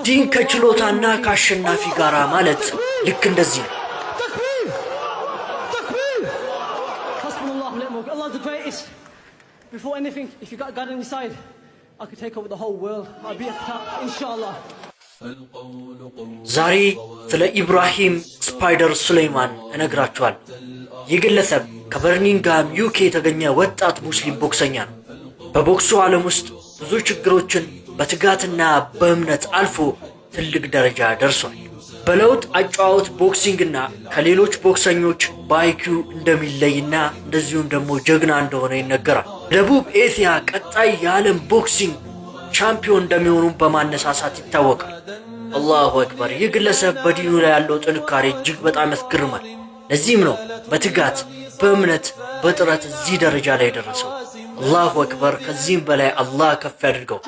ዲን ከችሎታና ከአሸናፊ ጋራ ማለት ልክ እንደዚህ ነው። Allah's the greatest. Before anything, if you got God on your side, I could take over the whole world. I'll be at the top, inshallah. ዛሬ ስለ ኢብራሂም ስፓይደር ሱሌይማን እነግራችኋለሁ። ይህ ግለሰብ ከበርሚንግሃም ዩኬ የተገኘ ወጣት ሙስሊም ቦክሰኛ ነው። በቦክሱ ዓለም ውስጥ ብዙ ችግሮችን በትጋትና በእምነት አልፎ ትልቅ ደረጃ ደርሷል። በለውጥ አጫዋወት ቦክሲንግና ከሌሎች ቦክሰኞች በአይኪው እንደሚለይና እንደዚሁም ደግሞ ጀግና እንደሆነ ይነገራል። ደቡብ ኤስያ ቀጣይ የዓለም ቦክሲንግ ቻምፒዮን እንደሚሆኑ በማነሳሳት ይታወቃል። አላሁ አክበር! ይህ ግለሰብ በዲኑ ላይ ያለው ጥንካሬ እጅግ በጣም ያስገርማል። ለዚህም ነው በትጋት በእምነት በጥረት እዚህ ደረጃ ላይ ደረሰው። አላሁ አክበር! ከዚህም በላይ አላህ ከፍ ያድርገው።